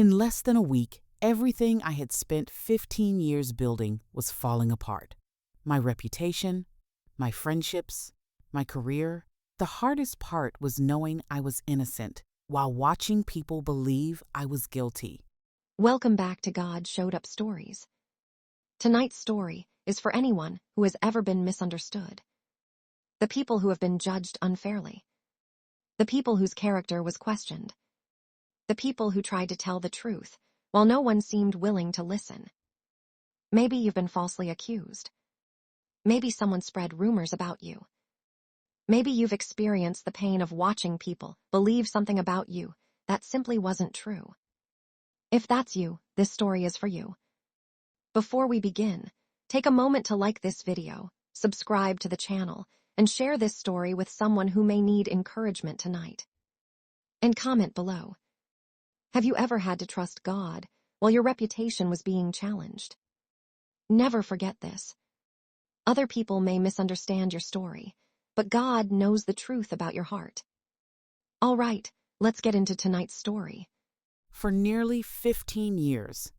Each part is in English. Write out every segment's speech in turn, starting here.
In less than a week, everything I had spent 15 years building was falling apart. My reputation, my friendships, my career. The hardest part was knowing I was innocent while watching people believe I was guilty. Welcome back to God Showed Up Stories. Tonight's story is for anyone who has ever been misunderstood. The people who have been judged unfairly. The people whose character was questioned. The people who tried to tell the truth while no one seemed willing to listen. Maybe you've been falsely accused. Maybe someone spread rumors about you. Maybe you've experienced the pain of watching people believe something about you that simply wasn't true. If that's you, this story is for you. Before we begin, take a moment to like this video, subscribe to the channel, and share this story with someone who may need encouragement tonight. And comment below. Have you ever had to trust God while your reputation was being challenged? Never forget this. Other people may misunderstand your story, but God knows the truth about your heart. All right, let's get into tonight's story. For nearly 15 years,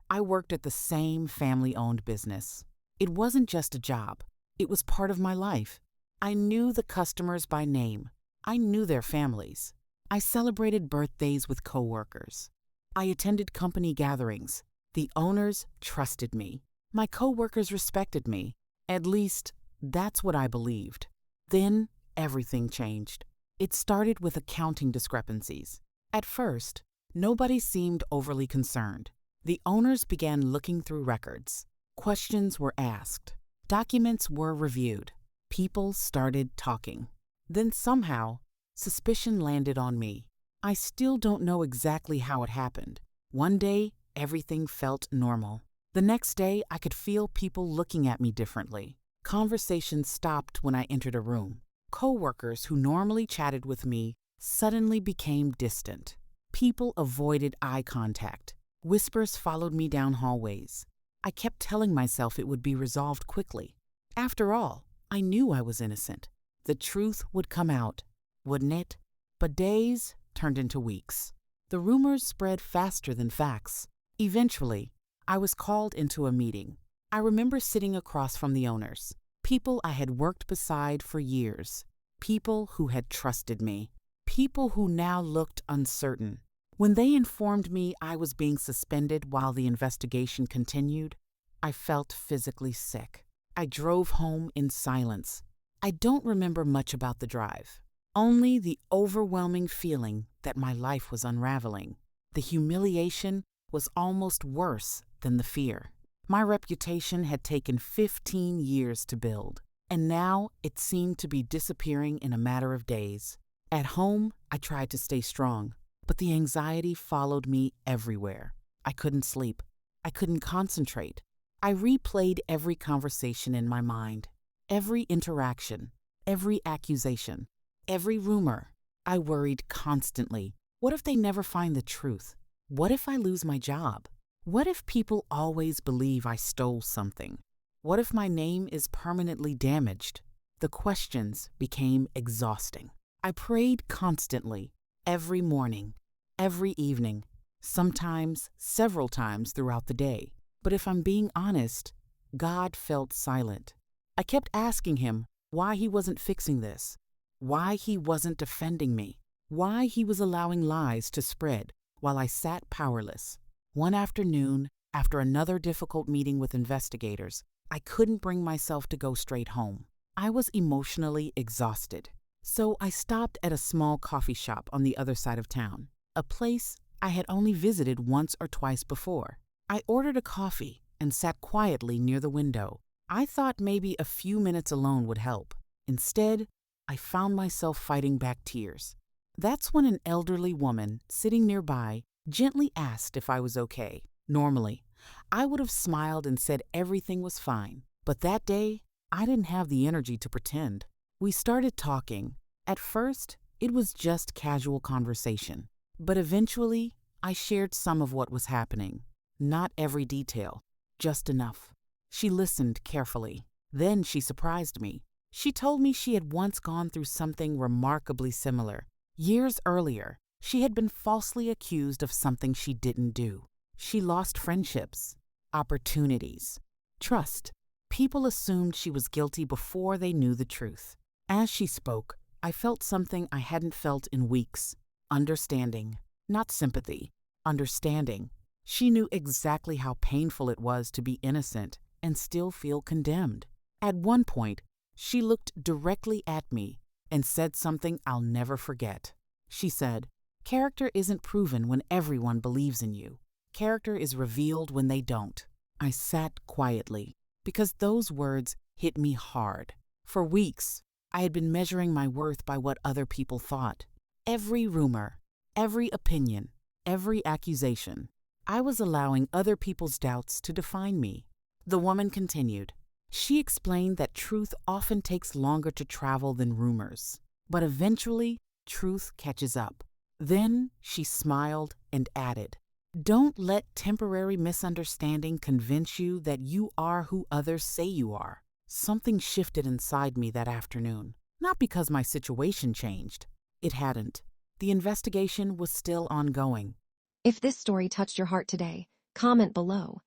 I worked at the same family-owned business. It wasn't just a job. It was part of my life. I knew the customers by name. I knew their families. I celebrated birthdays with coworkers. I attended company gatherings. The owners trusted me. My coworkers respected me. At least, that's what I believed. Then, everything changed. It started with accounting discrepancies. At first, nobody seemed overly concerned. The owners began looking through records. Questions were asked. Documents were reviewed. People started talking. Then somehow, suspicion landed on me. I still don't know exactly how it happened. One day, everything felt normal. The next day, I could feel people looking at me differently. Conversations stopped when I entered a room. Coworkers who normally chatted with me suddenly became distant. People avoided eye contact. Whispers followed me down hallways. I kept telling myself it would be resolved quickly. After all, I knew I was innocent. The truth would come out, wouldn't it? But days turned into weeks. The rumors spread faster than facts. Eventually, I was called into a meeting. I remember sitting across from the owners, people I had worked beside for years, people who had trusted me, people who now looked uncertain. When they informed me I was being suspended while the investigation continued, I felt physically sick. I drove home in silence. I don't remember much about the drive, only the overwhelming feeling that my life was unraveling. The humiliation was almost worse than the fear. My reputation had taken 15 years to build, and now it seemed to be disappearing in a matter of days. At home, I tried to stay strong, but the anxiety followed me everywhere. I couldn't sleep. I couldn't concentrate. I replayed every conversation in my mind, every interaction, every accusation, every rumor. I worried constantly. What if they never find the truth? What if I lose my job? What if people always believe I stole something? What if my name is permanently damaged? The questions became exhausting. I prayed constantly, every morning, every evening, sometimes several times throughout the day. But if I'm being honest, God felt silent. I kept asking him why he wasn't fixing this, why he wasn't defending me, why he was allowing lies to spread while I sat powerless. One afternoon, after another difficult meeting with investigators, I couldn't bring myself to go straight home. I was emotionally exhausted. So I stopped at a small coffee shop on the other side of town, a place I had only visited once or twice before. I ordered a coffee and sat quietly near the window. I thought maybe a few minutes alone would help. Instead, I found myself fighting back tears. That's when an elderly woman sitting nearby gently asked if I was okay. Normally, I would have smiled and said everything was fine. But that day, I didn't have the energy to pretend. We started talking. At first, it was just casual conversation. But eventually, I shared some of what was happening. Not every detail, just enough. She listened carefully. Then she surprised me. She told me she had once gone through something remarkably similar. Years earlier, She had been falsely accused of something she didn't do. She lost friendships, opportunities, trust. People assumed she was guilty before they knew the truth. As she spoke, I felt something I hadn't felt in weeks. Understanding, not sympathy. Understanding. She knew exactly how painful it was to be innocent and still feel condemned. At one point, she looked directly at me and said something I'll never forget. She said, "Character isn't proven when everyone believes in you. Character is revealed when they don't." I sat quietly because those words hit me hard. For weeks, I had been measuring my worth by what other people thought. Every rumor, every opinion, every accusation. I was allowing other people's doubts to define me. The woman continued. She explained that truth often takes longer to travel than rumors, but eventually, truth catches up. Then she smiled and added, "Don't let temporary misunderstanding convince you that you are who others say you are." Something shifted inside me that afternoon, not because my situation changed. It hadn't. The investigation was still ongoing. If this story touched your heart today, comment below.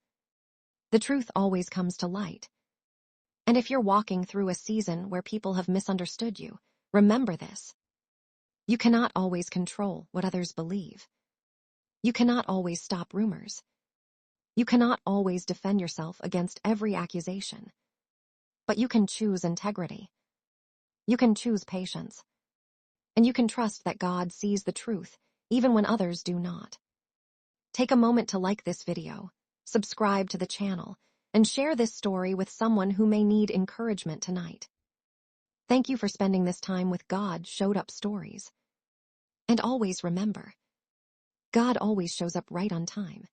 The truth always comes to light. And if you're walking through a season where people have misunderstood you, remember this. You cannot always control what others believe. You cannot always stop rumors. You cannot always defend yourself against every accusation. But you can choose integrity. You can choose patience. And you can trust that God sees the truth, even when others do not. Take a moment to like this video, subscribe to the channel, and share this story with someone who may need encouragement tonight. Thank you for spending this time with God Showed Up Stories. And always remember, God always shows up right on time.